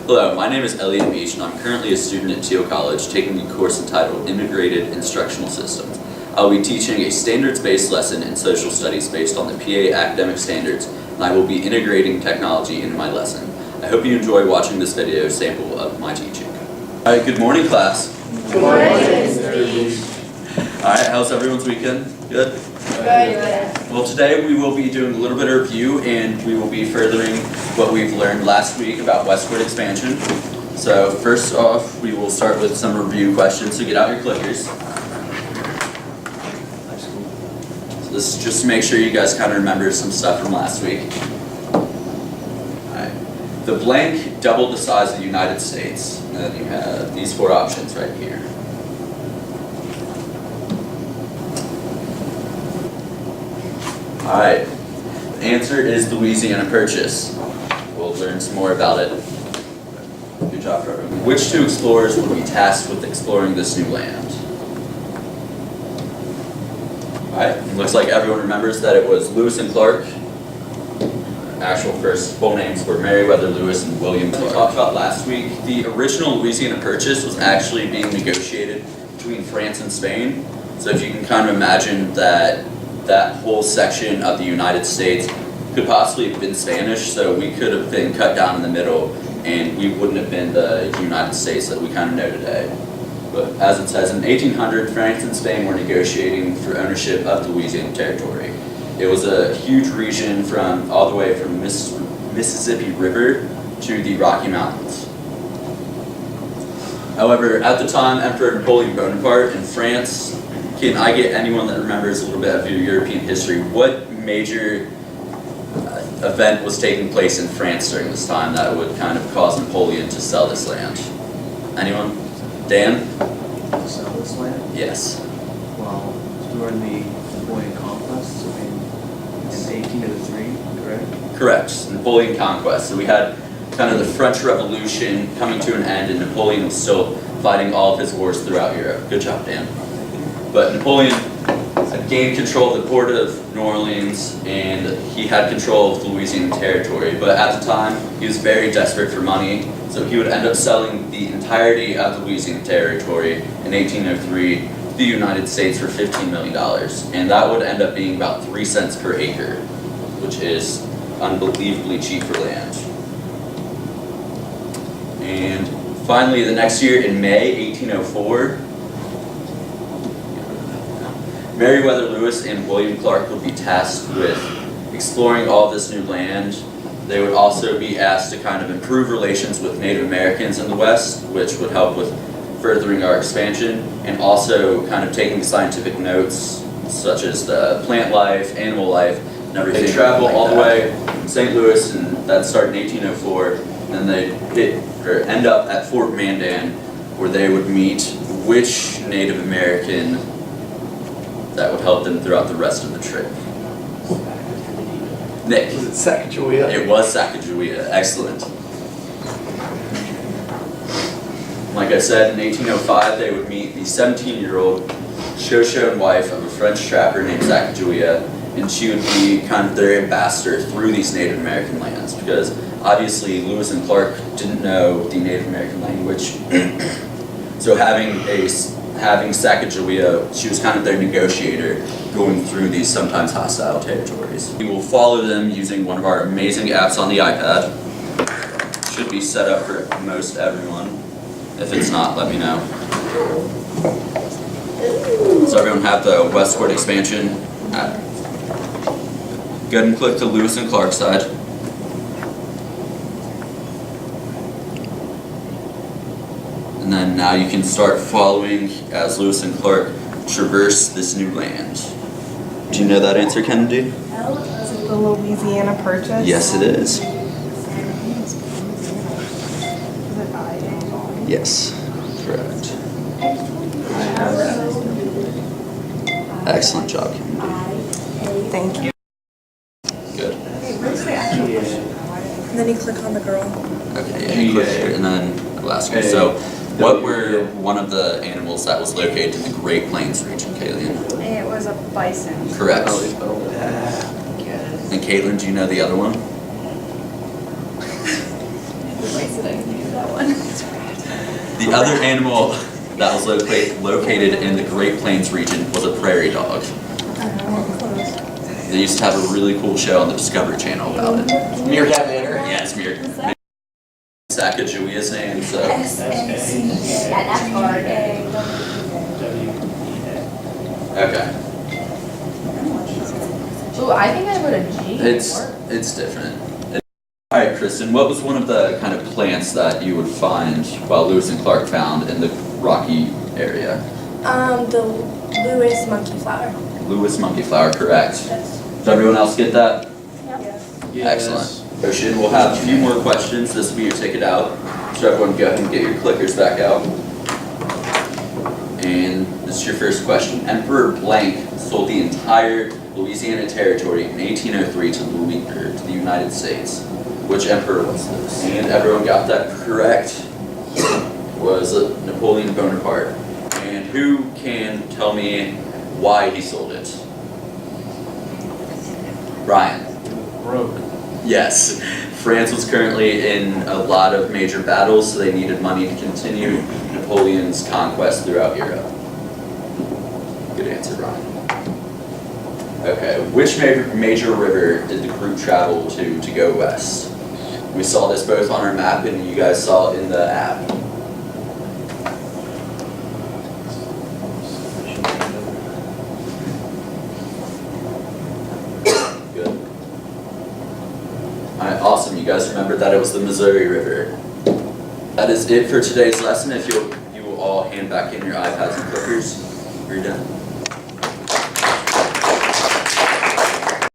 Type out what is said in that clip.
Hello, my name is ElliottBeach and I'm currently a student at ThielCollege taking a course entitled Integrated Instructional Systems. I'll be teaching a standards-based lesson in social studies based on the PA academic standards, and I will be integrating technology into my lesson. I hope you enjoy watching this video sample of my teaching. Alright, good morning class. Good morning, Mr. Beach. Alright, how's everyone's weekend? Good? Good. Well, today we will be doing a little bit of review and we will be furthering what we've learned last week about westward expansion. So first off, we will start with some review questions, so get out your clickers. So this is just to make sure you guys kind of remember some stuff from last week. Alright. The blank doubled the size of the United States. And then you have these four options right here. Alright, the answer is Louisiana Purchase. We'll learn some more about it. Good job, everyone. Which two explorers will be tasked with exploring this new land? Alright, looks like everyone remembers that it was Lewis and Clark. Actual first full names were Meriwether Lewis and William Clark. We talked about last week, the original Louisiana Purchase was actually being negotiated between France and Spain. So if you can kind of imagine that whole section of the United States could possibly have been Spanish, so we could have been cut down in the middle and we wouldn't have been the United States that we kind of know today. But as it says, in 1800, France and Spain were negotiating for ownership of the Louisiana Territory. It was a huge region from all the way from Mississippi River to the Rocky Mountains. However, at the time, Emperor Napoleon Bonaparte in France, can I get anyone that remembers a little bit of your European history? What major event was taking place in France during this time that would kind of cause Napoleon to sell this land? Anyone? Dan? Sell this land? Yes. Well, during the Napoleon Conquest, so in 1803, correct? Correct. Napoleon Conquest. So we had kind of the French Revolution coming to an end and Napoleon was still fighting all of his wars throughout Europe. Good job, Dan. But Napoleon had gained control of the port of New Orleans and he had control of the Louisiana Territory. But at the time, he was very desperate for money, so he would end up selling the entirety of the Louisiana Territory in 1803 to the United States for $15 million. And that would end up being about 3 cents per acre, which is unbelievably cheap for land. And finally, the next year in May 1804, Meriwether Lewis and William Clark would be tasked with exploring all this new land. They would also be asked to kind of improve relations with Native Americans in the West, which would help with furthering our expansion, and also kind of taking scientific notes, such as the plant life, animal life, and everything. They travel like all the way from St. Louis, and that started in 1804, and they end up at Fort Mandan, where they would meet which Native American that would help them throughout the rest of the trip. Nick. Was it Sacagawea? It was Sacagawea. Excellent. Like I said, in 1805 they would meet the 17-year-old Shoshone wife of a French trapper named Sacagawea, and she would be kind of their ambassador through these Native American lands, because obviously Lewis and Clark didn't know the Native American language. So having Sacagawea, she was kind of their negotiator going through these sometimes hostile territories. We will follow them using one of our amazing apps on the iPad. Should be set up for most everyone. If it's not, let me know. Does everyone have the westward expansion app? Go ahead and click the Lewis and Clark side. And then now you can start following as Lewis and Clark traverse this new land. Do you know that answer, Kennedy? Is it the Louisiana Purchase? Yes, it is. Is it I? Yes, correct. Excellent job, Kennedy. Thank you. Good. And then you click on the girl. Okay, yeah, you click here, and then Alaska. So, what were one of the animals that was located in the Great Plains region, Kayleen? It was a bison. Correct. And Caitlin, do you know the other one? wasted, I can use that one. The other animal that was located in the Great Plains region was a prairie dog. They used to have a really cool show on the Discovery Channel about it. Meerkat Manor? Yes, Sacagawea's name, so. That's hard. Okay. Ooh, I think I put a G. It's different. Alright, Kristen, what was one of the kind of plants that you would find, well, Lewis and Clark found in the Rocky area? The Lewis monkey flower. Lewis monkey flower, correct. Did everyone else get that? Excellent. Ocean, we'll have a few more questions. This will be your ticket out. So everyone go ahead and get your clickers back out. And this is your first question. Emperor Blank sold the entire Louisiana territory in 1803 to the United States. Which emperor was this? And everyone got that correct. Was Napoleon Bonaparte. And who can tell me why he sold it? Ryan. Broke. Yes. France was currently in a lot of major battles, so they needed money to continue Napoleon's conquest throughout Europe. Good answer, Ryan. Okay, which major river did the group travel to go west? We saw this both on our map and you guys saw it in the app. Good. Alright, awesome. You guys remembered that it was the Missouri River. That is it for today's lesson. If you will all hand back in your iPads and clickers, you're done.